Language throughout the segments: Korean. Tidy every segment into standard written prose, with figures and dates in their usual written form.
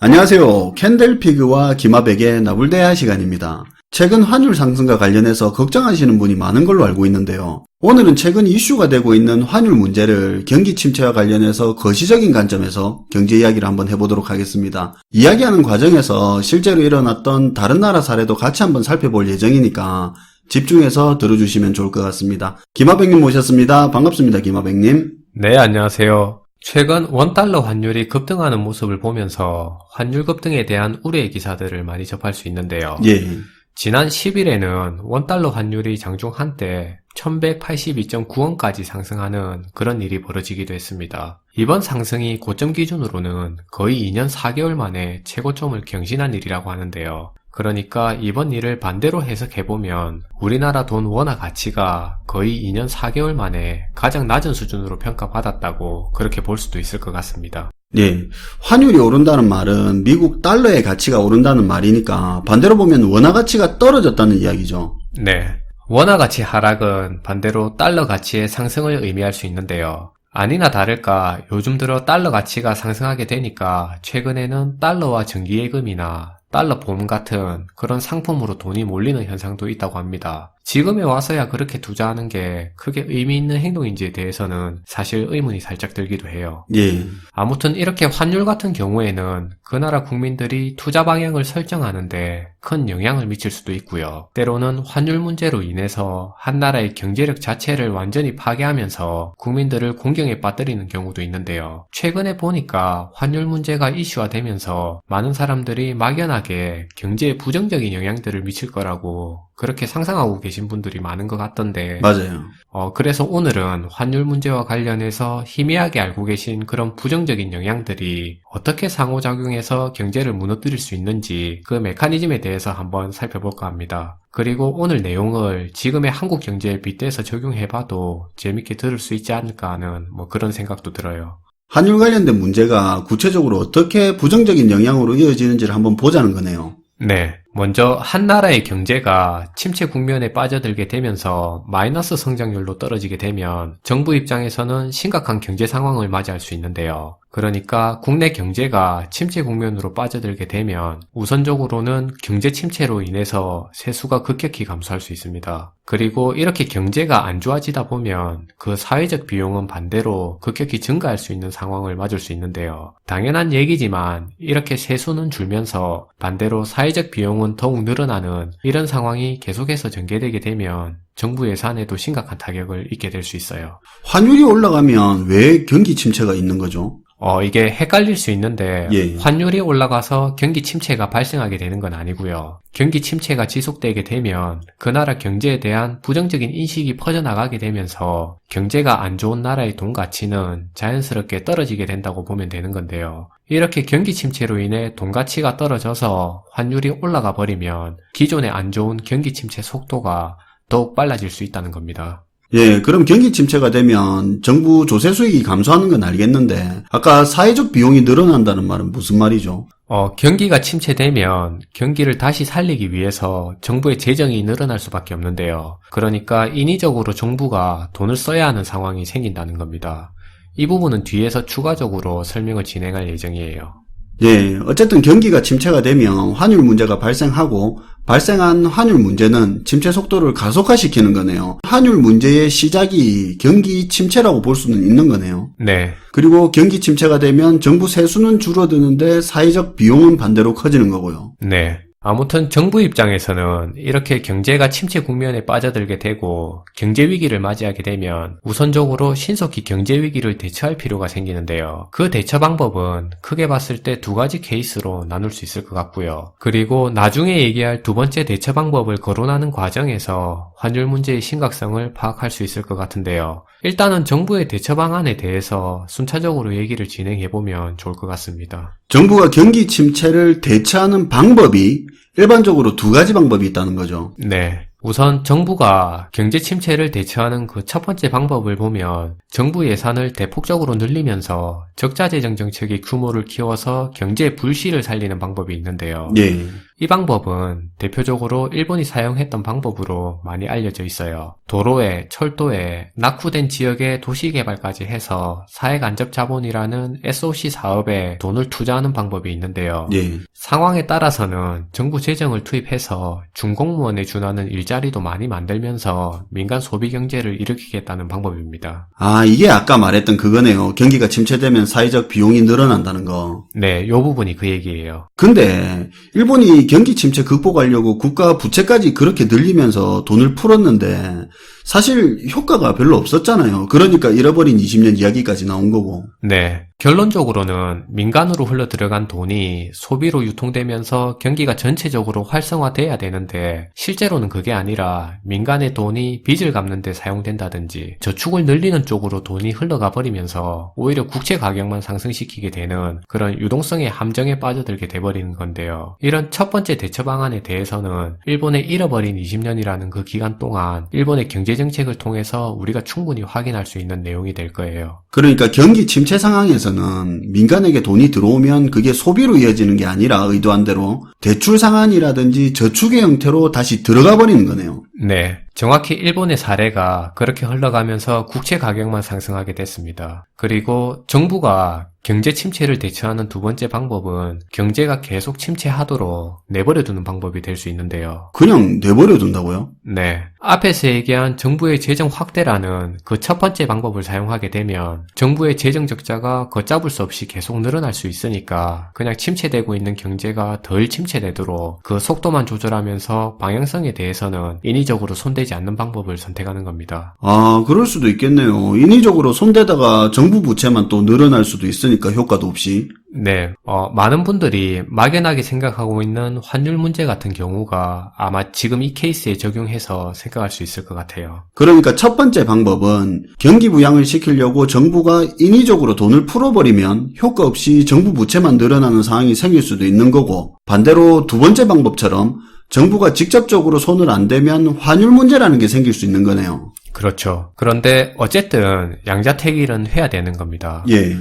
안녕하세요. 캔델피그와 기마백의 나불대화 시간입니다. 최근 환율 상승과 관련해서 걱정하시는 분이 많은 걸로 알고 있는데요. 오늘은 최근 이슈가 되고 있는 환율 문제를 경기 침체와 관련해서 거시적인 관점에서 경제 이야기를 한번 해보도록 하겠습니다. 이야기하는 과정에서 실제로 일어났던 다른 나라 사례도 같이 한번 살펴볼 예정이니까 집중해서 들어주시면 좋을 것 같습니다. 기마백님 모셨습니다. 반갑습니다. 기마백님. 네, 안녕하세요. 최근 원달러 환율이 급등하는 모습을 보면서 환율 급등에 대한 우려의 기사들을 많이 접할 수 있는데요. 예. 지난 10일에는 원달러 환율이 장중 한때 1182.9원까지 상승하는 그런 일이 벌어지기도 했습니다. 이번 상승이 고점 기준으로는 거의 2년 4개월 만에 최고점을 경신한 일이라고 하는데요. 그러니까 이번 일을 반대로 해석해보면 우리나라 돈 원화 가치가 거의 2년 4개월 만에 가장 낮은 수준으로 평가받았다고 그렇게 볼 수도 있을 것 같습니다. 예. 환율이 오른다는 말은 미국 달러의 가치가 오른다는 말이니까 반대로 보면 원화 가치가 떨어졌다는 이야기죠. 네. 원화 가치 하락은 반대로 달러 가치의 상승을 의미할 수 있는데요. 아니나 다를까 요즘 들어 달러 가치가 상승하게 되니까 최근에는 달러와 정기예금이나 달러 보험 같은 그런 상품으로 돈이 몰리는 현상도 있다고 합니다. 지금에 와서야 그렇게 투자하는 게 크게 의미 있는 행동인지에 대해서는 사실 의문이 살짝 들기도 해요. 예. 아무튼 이렇게 환율 같은 경우에는 그 나라 국민들이 투자 방향을 설정하는데 큰 영향을 미칠 수도 있고요. 때로는 환율 문제로 인해서 한 나라의 경제력 자체를 완전히 파괴하면서 국민들을 공경에 빠뜨리는 경우도 있는데요. 최근에 보니까 환율 문제가 이슈화되면서 많은 사람들이 막연하게 경제에 부정적인 영향들을 미칠 거라고 그렇게 상상하고 계신 분들이 많은 것 같던데 맞아요. 그래서 오늘은 환율 문제와 관련해서 희미하게 알고 계신 그런 부정적인 영향들이 어떻게 상호작용해서 경제를 무너뜨릴 수 있는지 그 메커니즘에 대해서 한번 살펴볼까 합니다. 그리고 오늘 내용을 지금의 한국 경제에 빗대서 적용해봐도 재밌게 들을 수 있지 않을까 하는 그런 생각도 들어요. 환율 관련된 문제가 구체적으로 어떻게 부정적인 영향으로 이어지는지를 한번 보자는 거네요. 네. 먼저 한 나라의 경제가 침체 국면에 빠져들게 되면서 마이너스 성장률로 떨어지게 되면 정부 입장에서는 심각한 경제 상황을 맞이할 수 있는데요. 그러니까 국내 경제가 침체 국면으로 빠져들게 되면 우선적으로는 경제 침체로 인해서 세수가 급격히 감소할 수 있습니다. 그리고 이렇게 경제가 안 좋아지다 보면 그 사회적 비용은 반대로 급격히 증가할 수 있는 상황을 맞을 수 있는데요. 당연한 얘기지만 이렇게 세수는 줄면서 반대로 사회적 비용은 더욱 늘어나는 이런 상황이 계속해서 전개되게 되면 정부 예산에도 심각한 타격을 입게 될 수 있어요. 환율이 올라가면 왜 경기 침체가 있는 거죠? 이게 헷갈릴 수 있는데 예. 환율이 올라가서 경기 침체가 발생하게 되는 건 아니고요. 경기 침체가 지속되게 되면 그 나라 경제에 대한 부정적인 인식이 퍼져나가게 되면서 경제가 안 좋은 나라의 돈 가치는 자연스럽게 떨어지게 된다고 보면 되는 건데요. 이렇게 경기 침체로 인해 돈 가치가 떨어져서 환율이 올라가 버리면 기존에 안 좋은 경기 침체 속도가 더욱 빨라질 수 있다는 겁니다. 예, 그럼 경기 침체가 되면 정부 조세 수익이 감소하는 건 알겠는데 아까 사회적 비용이 늘어난다는 말은 무슨 말이죠? 경기가 침체되면 경기를 다시 살리기 위해서 정부의 재정이 늘어날 수밖에 없는데요. 그러니까 인위적으로 정부가 돈을 써야 하는 상황이 생긴다는 겁니다. 이 부분은 뒤에서 추가적으로 설명을 진행할 예정이에요. 예, 어쨌든 경기가 침체가 되면 환율 문제가 발생하고 발생한 환율 문제는 침체 속도를 가속화시키는 거네요. 환율 문제의 시작이 경기 침체라고 볼 수는 있는 거네요. 네. 그리고 경기 침체가 되면 정부 세수는 줄어드는데 사회적 비용은 반대로 커지는 거고요. 네. 아무튼 정부 입장에서는 이렇게 경제가 침체 국면에 빠져들게 되고 경제 위기를 맞이하게 되면 우선적으로 신속히 경제 위기를 대처할 필요가 생기는데요. 그 대처 방법은 크게 봤을 때 두 가지 케이스로 나눌 수 있을 것 같고요. 그리고 나중에 얘기할 두 번째 대처 방법을 거론하는 과정에서 환율 문제의 심각성을 파악할 수 있을 것 같은데요. 일단은 정부의 대처 방안에 대해서 순차적으로 얘기를 진행해보면 좋을 것 같습니다. 정부가 경기 침체를 대처하는 방법이 일반적으로 두 가지 방법이 있다는 거죠. 네. 우선 정부가 경제 침체를 대처하는 그 첫 번째 방법을 보면 정부 예산을 대폭적으로 늘리면서 적자 재정 정책의 규모를 키워서 경제 불씨를 살리는 방법이 있는데요. 예. 이 방법은 대표적으로 일본이 사용했던 방법으로 많이 알려져 있어요. 도로에, 철도에, 낙후된 지역에 도시개발까지 해서 사회간접자본이라는 SOC 사업에 돈을 투자하는 방법이 있는데요. 예. 상황에 따라서는 정부 재정을 투입해서 중공무원에 준하는 일자리도 많이 만들면서 민간 소비 경제를 일으키겠다는 방법입니다. 아, 이게 아까 말했던 그거네요. 경기가 침체되면 사회적 비용이 늘어난다는 거. 네, 요 부분이 그 얘기예요. 근데 일본이 경기 침체 극복하려고 국가 부채까지 그렇게 늘리면서 돈을 풀었는데 사실 효과가 별로 없었잖아요. 그러니까 잃어버린 20년 이야기까지 나온 거고. 네, 결론적으로는 민간으로 흘러 들어간 돈이 소비로 유통되면서 경기가 전체적으로 활성화돼야 되는데 실제로는 그게 아니라 민간의 돈이 빚을 갚는 데 사용된다든지 저축을 늘리는 쪽으로 돈이 흘러가 버리면서 오히려 국채 가격만 상승시키게 되는 그런 유동성의 함정에 빠져들게 돼버리는 건데요. 이런 첫 번째 대처 방안에 대해서는 일본의 잃어버린 20년이라는 그 기간 동안 일본의 경제 정책을 통해서 우리가 충분히 확인할 수 있는 내용이 될 거예요. 그러니까 경기 침체 상황에서는 민간에게 돈이 들어오면 그게 소비로 이어지는 게 아니라 의도한 대로 대출 상환이라든지 저축의 형태로 다시 들어가 버리는 거네요. 네, 정확히 일본의 사례가 그렇게 흘러가면서 국채 가격만 상승하게 됐습니다. 그리고 정부가 경제 침체를 대처하는 두 번째 방법은 경제가 계속 침체하도록 내버려두는 방법이 될 수 있는데요. 그냥 내버려 둔다고요? 네, 앞에서 얘기한 정부의 재정 확대라는 그 첫 번째 방법을 사용하게 되면 정부의 재정 적자가 걷잡을 수 없이 계속 늘어날 수 있으니까 그냥 침체되고 있는 경제가 덜 침체되도록 그 속도만 조절하면서 방향성에 대해서는 인위적으로 손대지 않는 방법을 선택하는 겁니다. 아, 그럴 수도 있겠네요. 인위적으로 손대다가 정부 부채만 또 늘어날 수도 있으니까 효과도 없이. 네, 많은 분들이 막연하게 생각하고 있는 환율 문제 같은 경우가 아마 지금 이 케이스에 적용해서 생각할 수 있을 것 같아요. 그러니까 첫 번째 방법은 경기 부양을 시키려고 정부가 인위적으로 돈을 풀어버리면 효과 없이 정부 부채만 늘어나는 상황이 생길 수도 있는 거고, 반대로 두 번째 방법처럼 정부가 직접적으로 손을 안 대면 환율 문제라는 게 생길 수 있는 거네요. 그렇죠. 그런데 어쨌든 양자택일은 해야 되는 겁니다. 예.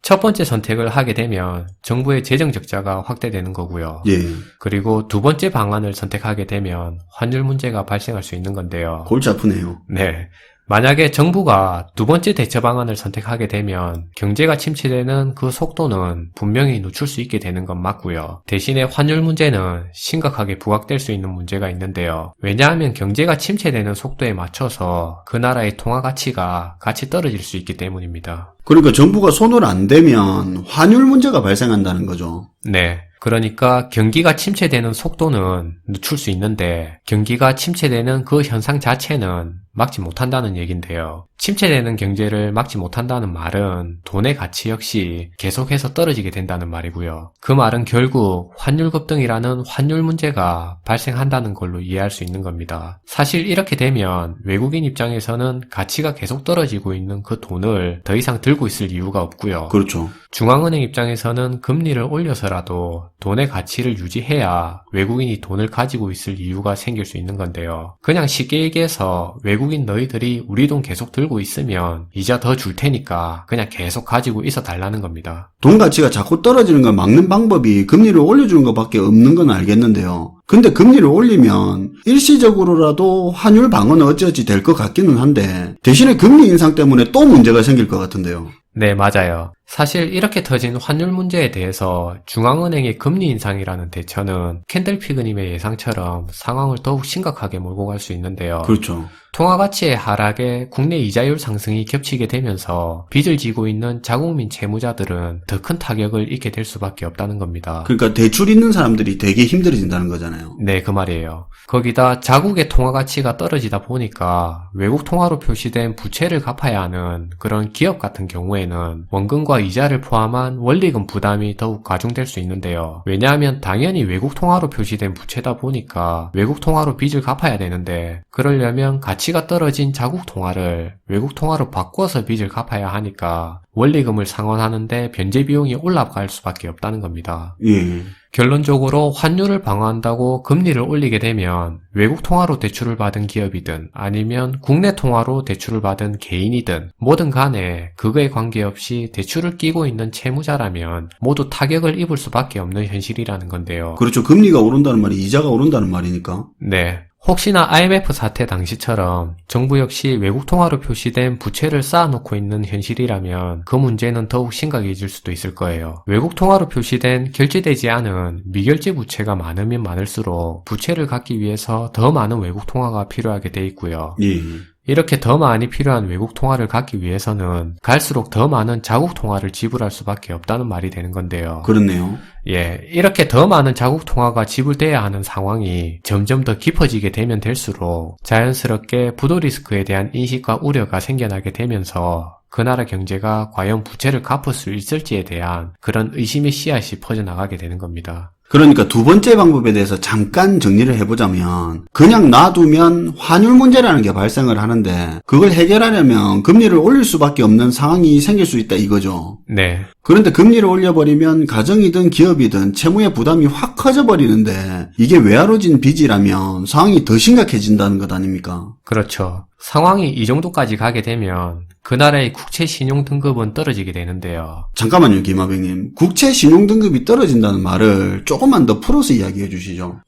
첫 번째 선택을 하게 되면 정부의 재정 적자가 확대되는 거고요. 예. 그리고 두 번째 방안을 선택하게 되면 환율 문제가 발생할 수 있는 건데요. 골치 아프네요. 네. 만약에 정부가 두 번째 대처 방안을 선택하게 되면 경제가 침체되는 그 속도는 분명히 늦출 수 있게 되는 건 맞고요. 대신에 환율 문제는 심각하게 부각될 수 있는 문제가 있는데요. 왜냐하면 경제가 침체되는 속도에 맞춰서 그 나라의 통화 가치가 같이 떨어질 수 있기 때문입니다. 그러니까 정부가 손을 안 대면 환율 문제가 발생한다는 거죠. 네. 그러니까 경기가 침체되는 속도는 늦출 수 있는데 경기가 침체되는 그 현상 자체는 막지 못한다는 얘긴데요. 침체되는 경제를 막지 못한다는 말은 돈의 가치 역시 계속해서 떨어지게 된다는 말이고요. 그 말은 결국 환율 급등이라는 환율 문제가 발생한다는 걸로 이해할 수 있는 겁니다. 사실 이렇게 되면 외국인 입장에서는 가치가 계속 떨어지고 있는 그 돈을 더 이상 들고 있을 이유가 없고요. 그렇죠. 중앙은행 입장에서는 금리를 올려서라도 돈의 가치를 유지해야 외국인이 돈을 가지고 있을 이유가 생길 수 있는 건데요. 그냥 쉽게 얘기해서 외국인 너희들이 우리 돈 계속 들고 있으면 이자 더 줄 테니까 그냥 계속 가지고 있어 달라는 겁니다. 돈 가치가 자꾸 떨어지는 걸 막는 방법이 금리를 올려주는 것밖에 없는 건 알겠는데요. 근데 금리를 올리면 일시적으로라도 환율 방어는 어찌어찌 될 것 같기는 한데 대신에 금리 인상 때문에 또 문제가 생길 것 같은데요. 네, 맞아요. 사실 이렇게 터진 환율 문제에 대해서 중앙은행의 금리 인상이라는 대처는 캔들 피그님의 예상처럼 상황을 더욱 심각하게 몰고 갈 수 있는데요. 그렇죠. 통화 가치의 하락에 국내 이자율 상승이 겹치게 되면서 빚을 지고 있는 자국민 채무자들은 더 큰 타격을 입게 될 수밖에 없다는 겁니다. 그러니까 대출 있는 사람들이 되게 힘들어진다는 거잖아요. 네, 그 말이에요. 거기다 자국의 통화 가치가 떨어지다 보니까 외국 통화로 표시된 부채를 갚아야 하는 그런 기업 같은 경우에는 원금과 이자를 포함한 원리금 부담이 더욱 가중될 수 있는데요. 왜냐하면 당연히 외국 통화로 표시된 부채다 보니까 외국 통화로 빚을 갚아야 되는데 그러려면 가치가 떨어진 자국 통화를 외국 통화로 바꿔서 빚을 갚아야 하니까 원리금을 상환하는데 변제 비용이 올라갈 수밖에 없다는 겁니다. 예. 결론적으로 환율을 방어한다고 금리를 올리게 되면 외국 통화로 대출을 받은 기업이든 아니면 국내 통화로 대출을 받은 개인이든 뭐든 간에 그거에 관계없이 대출을 끼고 있는 채무자라면 모두 타격을 입을 수밖에 없는 현실이라는 건데요. 그렇죠. 금리가 오른다는 말이 이자가 오른다는 말이니까. 네. 혹시나 IMF 사태 당시처럼 정부 역시 외국 통화로 표시된 부채를 쌓아놓고 있는 현실이라면 그 문제는 더욱 심각해질 수도 있을 거예요. 외국 통화로 표시된 결제되지 않은 미결제 부채가 많으면 많을수록 부채를 갚기 위해서 더 많은 외국 통화가 필요하게 돼 있고요. 예. 이렇게 더 많이 필요한 외국 통화를 갖기 위해서는 갈수록 더 많은 자국 통화를 지불할 수밖에 없다는 말이 되는 건데요. 그렇네요. 예, 이렇게 더 많은 자국 통화가 지불돼야 하는 상황이 점점 더 깊어지게 되면 될수록 자연스럽게 부도 리스크에 대한 인식과 우려가 생겨나게 되면서 그 나라 경제가 과연 부채를 갚을 수 있을지에 대한 그런 의심의 씨앗이 퍼져나가게 되는 겁니다. 그러니까 두 번째 방법에 대해서 잠깐 정리를 해보자면 그냥 놔두면 환율 문제라는 게 발생을 하는데 그걸 해결하려면 금리를 올릴 수밖에 없는 상황이 생길 수 있다 이거죠. 네. 그런데 금리를 올려버리면 가정이든 기업이든 채무의 부담이 확 커져버리는데 이게 외화로진 빚이라면 상황이 더 심각해진다는 것 아닙니까? 그렇죠. 상황이 이 정도까지 가게 되면 그 나라의 국채 신용 등급은 떨어지게 되는데요. 잠깐만요, 김하백님. 국채 신용 등급이 떨어진다는 말을 조금만 더 풀어서 이야기해 주시죠.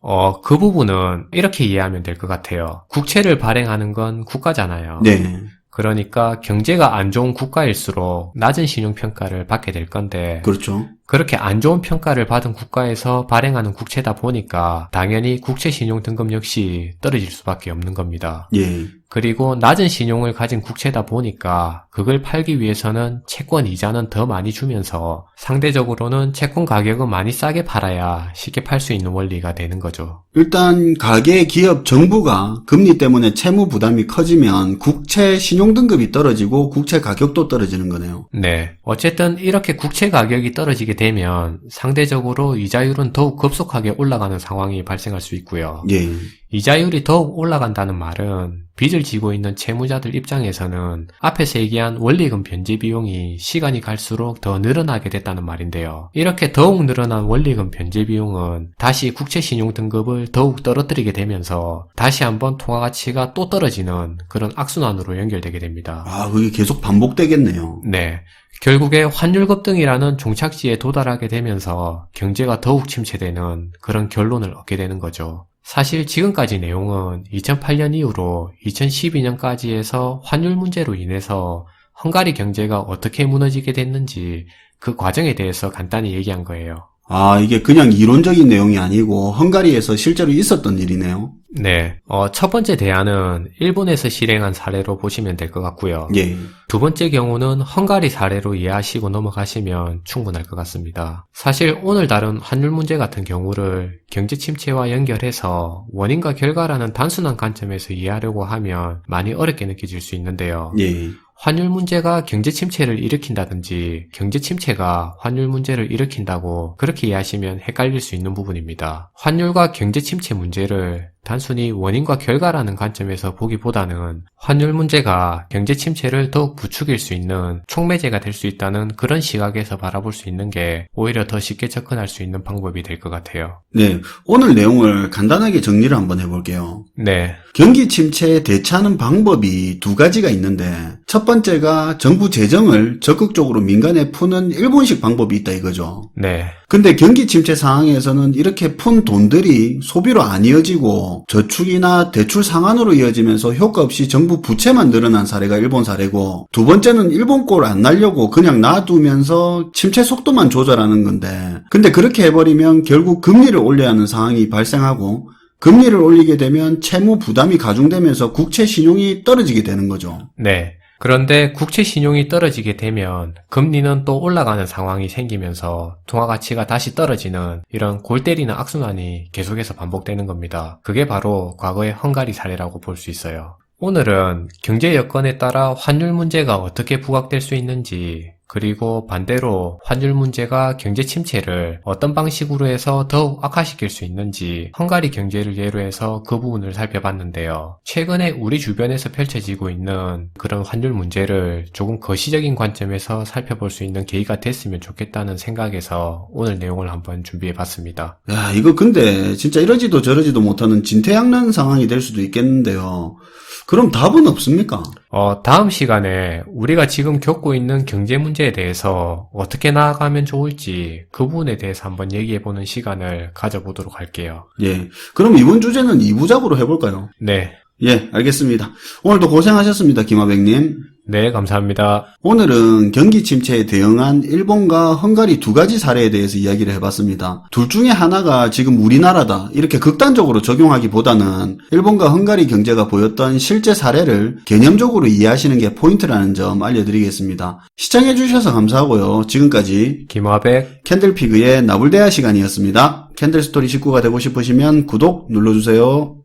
그 부분은 이렇게 이해하면 될 것 같아요. 국채를 발행하는 건 국가잖아요. 네. 그러니까 경제가 안 좋은 국가일수록 낮은 신용평가를 받게 될 건데 그렇죠. 그렇게 안 좋은 평가를 받은 국가에서 발행하는 국채다 보니까 당연히 국채 신용 등급 역시 떨어질 수밖에 없는 겁니다. 예. 그리고 낮은 신용을 가진 국채다 보니까 그걸 팔기 위해서는 채권 이자는 더 많이 주면서 상대적으로는 채권 가격은 많이 싸게 팔아야 쉽게 팔 수 있는 원리가 되는 거죠. 일단 가계, 기업, 정부가 금리 때문에 채무 부담이 커지면 국채 신용 등급이 떨어지고 국채 가격도 떨어지는 거네요. 네. 어쨌든 이렇게 국채 가격이 떨어지게 되면 상대적으로 이자율은 더욱 급속하게 올라가는 상황이 발생할 수 있고요. 예. 이자율이 더욱 올라간다는 말은 빚을 지고 있는 채무자들 입장에서는 앞에서 얘기한 원리금 변제 비용이 시간이 갈수록 더 늘어나게 됐다는 말인데요. 이렇게 더욱 늘어난 원리금 변제 비용은 다시 국채 신용 등급을 더욱 떨어뜨리게 되면서 다시 한번 통화 가치가 또 떨어지는 그런 악순환으로 연결되게 됩니다. 아, 그게 계속 반복되겠네요. 네. 결국에 환율 급등이라는 종착지에 도달하게 되면서 경제가 더욱 침체되는 그런 결론을 얻게 되는 거죠. 사실 지금까지 내용은 2008년 이후로 2012년까지에서 환율 문제로 인해서 헝가리 경제가 어떻게 무너지게 됐는지 그 과정에 대해서 간단히 얘기한 거예요. 아, 이게 그냥 이론적인 내용이 아니고 헝가리에서 실제로 있었던 일이네요. 네. 첫 번째 대안은 일본에서 실행한 사례로 보시면 될 것 같고요. 예. 두 번째 경우는 헝가리 사례로 이해하시고 넘어가시면 충분할 것 같습니다. 사실 오늘 다룬 환율 문제 같은 경우를 경제 침체와 연결해서 원인과 결과라는 단순한 관점에서 이해하려고 하면 많이 어렵게 느껴질 수 있는데요. 예. 환율 문제가 경제 침체를 일으킨다든지 경제 침체가 환율 문제를 일으킨다고 그렇게 이해하시면 헷갈릴 수 있는 부분입니다. 환율과 경제 침체 문제를 단순히 원인과 결과라는 관점에서 보기보다는 환율 문제가 경제 침체를 더욱 부추길 수 있는 촉매제가 될 수 있다는 그런 시각에서 바라볼 수 있는 게 오히려 더 쉽게 접근할 수 있는 방법이 될 것 같아요. 네. 오늘 내용을 간단하게 정리를 한번 해볼게요. 네. 경기 침체에 대처하는 방법이 두 가지가 있는데 첫 번째가 정부 재정을 적극적으로 민간에 푸는 일본식 방법이 있다 이거죠. 네. 근데 경기 침체 상황에서는 이렇게 푼 돈들이 소비로 안 이어지고 저축이나 대출 상환으로 이어지면서 효과 없이 정부 부채만 늘어난 사례가 일본 사례고, 두 번째는 일본 꼴 안 날려고 그냥 놔두면서 침체 속도만 조절하는 건데, 근데 그렇게 해버리면 결국 금리를 올려야 하는 상황이 발생하고, 금리를 올리게 되면 채무 부담이 가중되면서 국채 신용이 떨어지게 되는 거죠. 네. 그런데 국채 신용이 떨어지게 되면 금리는 또 올라가는 상황이 생기면서 통화 가치가 다시 떨어지는 이런 골 때리는 악순환이 계속해서 반복되는 겁니다. 그게 바로 과거의 헝가리 사례라고 볼 수 있어요. 오늘은 경제 여건에 따라 환율 문제가 어떻게 부각될 수 있는지, 그리고 반대로 환율 문제가 경제 침체를 어떤 방식으로 해서 더욱 악화시킬 수 있는지 헝가리 경제를 예로 해서 그 부분을 살펴봤는데요. 최근에 우리 주변에서 펼쳐지고 있는 그런 환율 문제를 조금 거시적인 관점에서 살펴볼 수 있는 계기가 됐으면 좋겠다는 생각에서 오늘 내용을 한번 준비해봤습니다. 야, 이거 근데 진짜 이러지도 저러지도 못하는 진퇴양난 상황이 될 수도 있겠는데요. 그럼 답은 없습니까? 다음 시간에 우리가 지금 겪고 있는 경제 문제에 대해서 어떻게 나아가면 좋을지 그 부분에 대해서 한번 얘기해보는 시간을 가져보도록 할게요. 예. 그럼 이번 주제는 2부작으로 해볼까요? 네. 예, 알겠습니다. 오늘도 고생하셨습니다, 김하백님. 네, 감사합니다. 오늘은 경기 침체에 대응한 일본과 헝가리 두 가지 사례에 대해서 이야기를 해봤습니다. 둘 중에 하나가 지금 우리나라다 이렇게 극단적으로 적용하기보다는 일본과 헝가리 경제가 보였던 실제 사례를 개념적으로 이해하시는 게 포인트라는 점 알려드리겠습니다. 시청해주셔서 감사하고요. 지금까지 김화백 캔들피그의 나불대화 시간이었습니다. 캔들스토리 식구가 되고 싶으시면 구독 눌러주세요.